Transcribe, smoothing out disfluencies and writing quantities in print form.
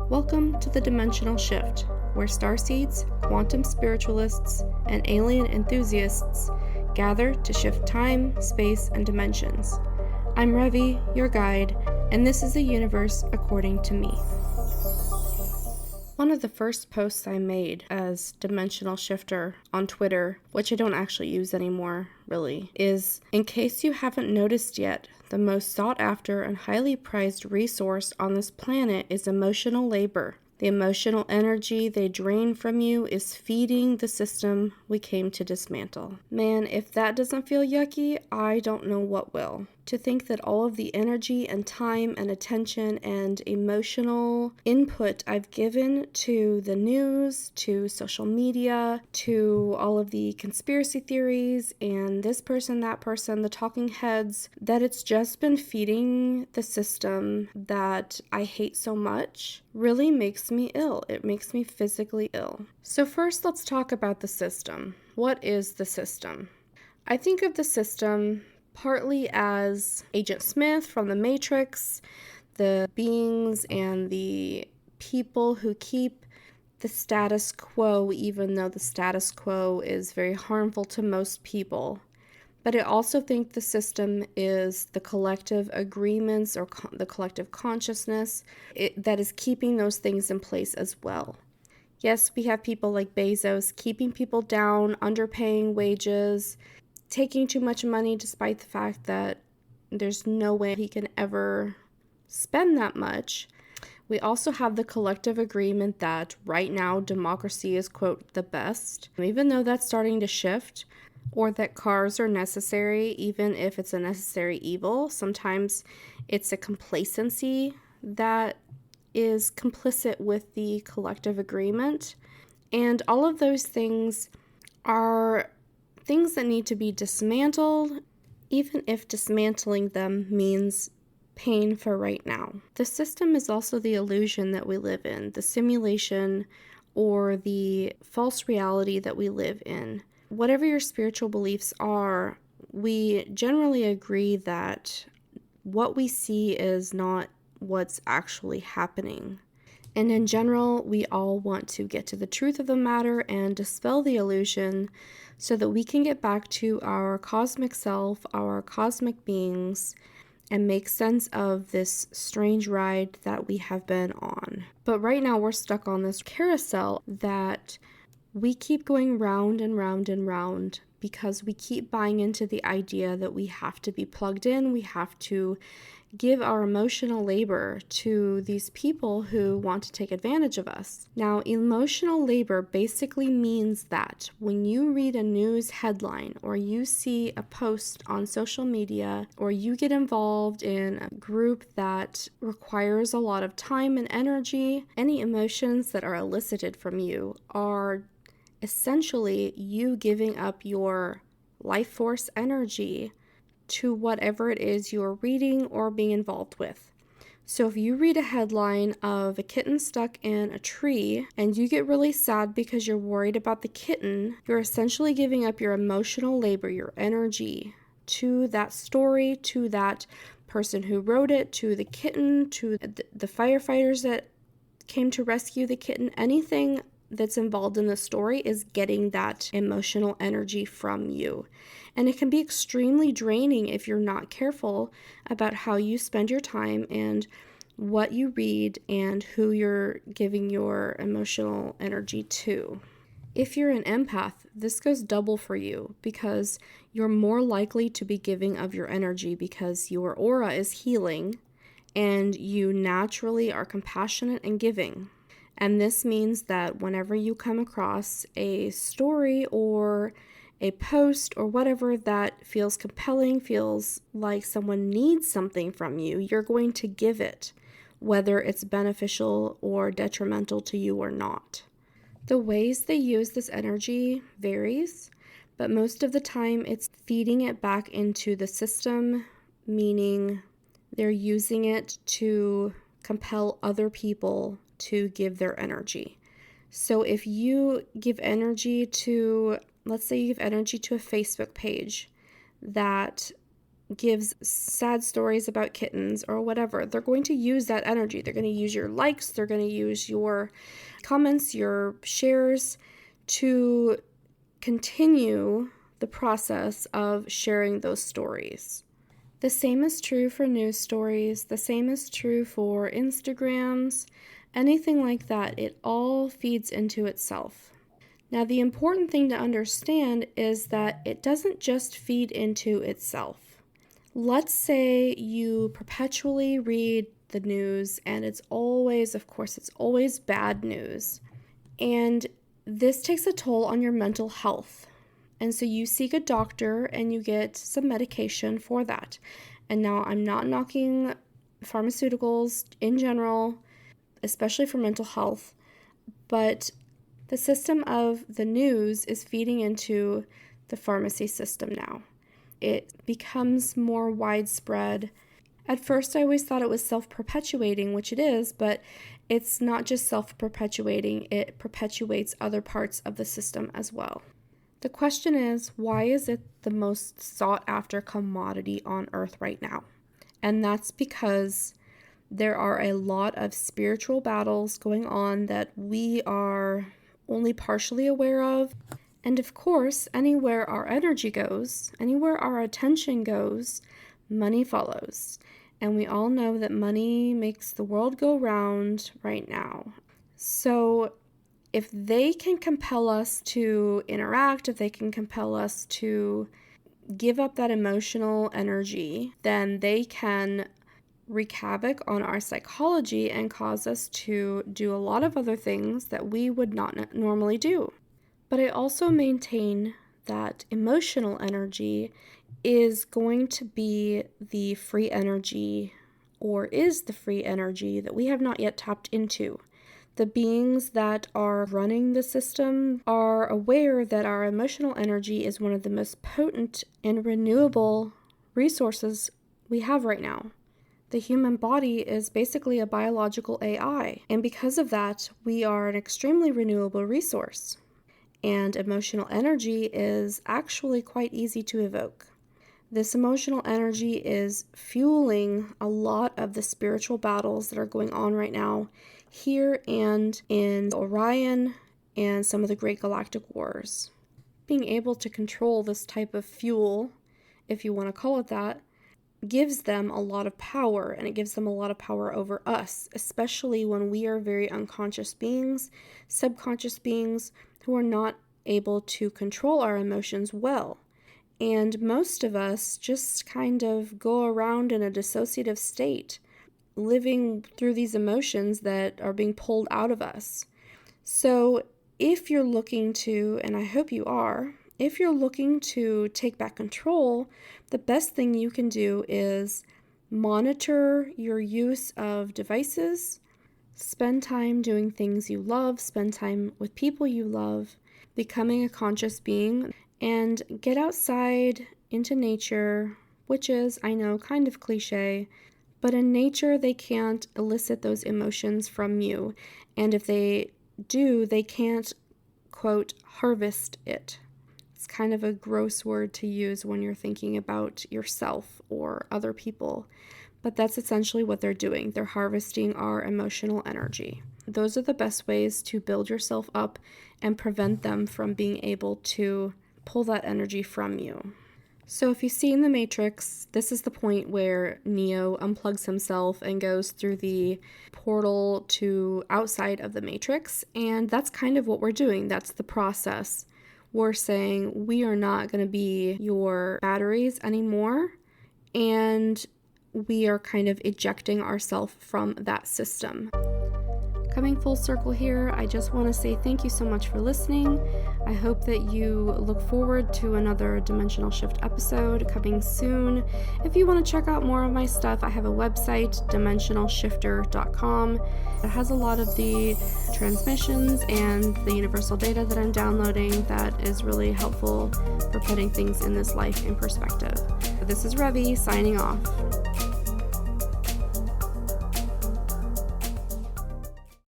Welcome to the Dimensional Shift, where starseeds, quantum spiritualists, and alien enthusiasts gather to shift time, space, and dimensions. I'm Revi, your guide, and this is the universe according to me. One of the first posts I made as Dimensional Shifter on Twitter, which I don't actually use anymore, really, is, in case you haven't noticed yet, the most sought after and highly prized resource on this planet is emotional labor. The emotional energy they drain from you is feeding the system we came to dismantle. Man, if that doesn't feel yucky, I don't know what will. To think that all of the energy and time and attention and emotional input I've given to the news, to social media, to all of the conspiracy theories and this person, that person, the talking heads, that it's just been feeding the system that I hate so much really makes me ill. It makes me physically ill. So first, let's talk about the system. What is the system? I think of the system partly as Agent Smith from The Matrix, the beings and the people who keep the status quo, even though the status quo is very harmful to most people. But I also think the system is the collective agreements or the collective consciousness that is keeping those things in place as well. Yes, we have people like Bezos keeping people down, underpaying wages, taking too much money despite the fact that there's no way he can ever spend that much. We also have the collective agreement that right now democracy is, quote, the best, even though that's starting to shift, or that cars are necessary, even if it's a necessary evil. Sometimes it's a complacency that is complicit with the collective agreement. And all of those things are things that need to be dismantled, even if dismantling them means pain for right now. The system is also the illusion that we live in, the simulation or the false reality that we live in. Whatever your spiritual beliefs are, we generally agree that what we see is not what's actually happening. And in general, we all want to get to the truth of the matter and dispel the illusion so that we can get back to our cosmic self, our cosmic beings, and make sense of this strange ride that we have been on. But right now, we're stuck on this carousel that we keep going round and round and round because we keep buying into the idea that we have to be plugged in, we have to give our emotional labor to these people who want to take advantage of us. Now, emotional labor basically means that when you read a news headline or you see a post on social media or you get involved in a group that requires a lot of time and energy, any emotions that are elicited from you are essentially you giving up your life force energy to whatever it is you're reading or being involved with. So if you read a headline of a kitten stuck in a tree and you get really sad because you're worried about the kitten, you're essentially giving up your emotional labor, your energy to that story, to that person who wrote it, to the kitten, to the firefighters that came to rescue the kitten. Anything that's involved in the story is getting that emotional energy from you. And it can be extremely draining if you're not careful about how you spend your time and what you read and who you're giving your emotional energy to. If you're an empath, this goes double for you because you're more likely to be giving of your energy because your aura is healing and you naturally are compassionate and giving. And this means that whenever you come across a story or a post or whatever that feels compelling, feels like someone needs something from you, you're going to give it, whether it's beneficial or detrimental to you or not. The ways they use this energy varies, but most of the time it's feeding it back into the system, meaning they're using it to compel other people to give their energy. So if you give energy to, let's say you give energy to a Facebook page that gives sad stories about kittens or whatever, they're going to use that energy. They're going to use your likes, they're going to use your comments, your shares to continue the process of sharing those stories. The same is true for news stories, the same is true for Instagrams, anything like that. It all feeds into itself. Now, the important thing to understand is that it doesn't just feed into itself. Let's say you perpetually read the news and it's always bad news. And this takes a toll on your mental health. And so you seek a doctor and you get some medication for that. And now I'm not knocking pharmaceuticals in general, especially for mental health, but the system of the news is feeding into the pharmacy system now. It becomes more widespread. At first, I always thought it was self-perpetuating, which it is, but it's not just self-perpetuating, it perpetuates other parts of the system as well. The question is, why is it the most sought-after commodity on Earth right now? And that's because there are a lot of spiritual battles going on that we are only partially aware of. And of course, anywhere our energy goes, anywhere our attention goes, money follows. And we all know that money makes the world go round right now. So if they can compel us to interact, if they can compel us to give up that emotional energy, then they can wreak havoc on our psychology and cause us to do a lot of other things that we would not normally do. But I also maintain that emotional energy is going to be the free energy, or is the free energy that we have not yet tapped into. The beings that are running the system are aware that our emotional energy is one of the most potent and renewable resources we have right now. The human body is basically a biological AI, and because of that, we are an extremely renewable resource. And emotional energy is actually quite easy to evoke. This emotional energy is fueling a lot of the spiritual battles that are going on right now here and in Orion and some of the great galactic wars. Being able to control this type of fuel, if you want to call it that, gives them a lot of power, and it gives them a lot of power over us, especially when we are very unconscious beings, subconscious beings who are not able to control our emotions well. And most of us just kind of go around in a dissociative state, living through these emotions that are being pulled out of us. So if you're looking to, and I hope you are, if you're looking to take back control, the best thing you can do is monitor your use of devices, spend time doing things you love, spend time with people you love, becoming a conscious being, and get outside into nature, which is, I know, kind of cliche, but in nature they can't elicit those emotions from you, and if they do, they can't, quote, harvest it. It's kind of a gross word to use when you're thinking about yourself or other people, but that's essentially what they're doing. They're harvesting our emotional energy. Those are the best ways to build yourself up and prevent them from being able to pull that energy from you. So if you see in The Matrix, this is the point where Neo unplugs himself and goes through the portal to outside of the Matrix, and that's kind of what we're doing. That's the process. We're saying we are not going to be your batteries anymore, and we are kind of ejecting ourselves from that system. Coming full circle here, I just want to say thank you so much for listening. I hope that you look forward to another Dimensional Shift episode coming soon. If you want to check out more of my stuff, I have a website, dimensionalshifter.com. It has a lot of the transmissions and the universal data that I'm downloading that is really helpful for putting things in this life in perspective. This is Revi signing off.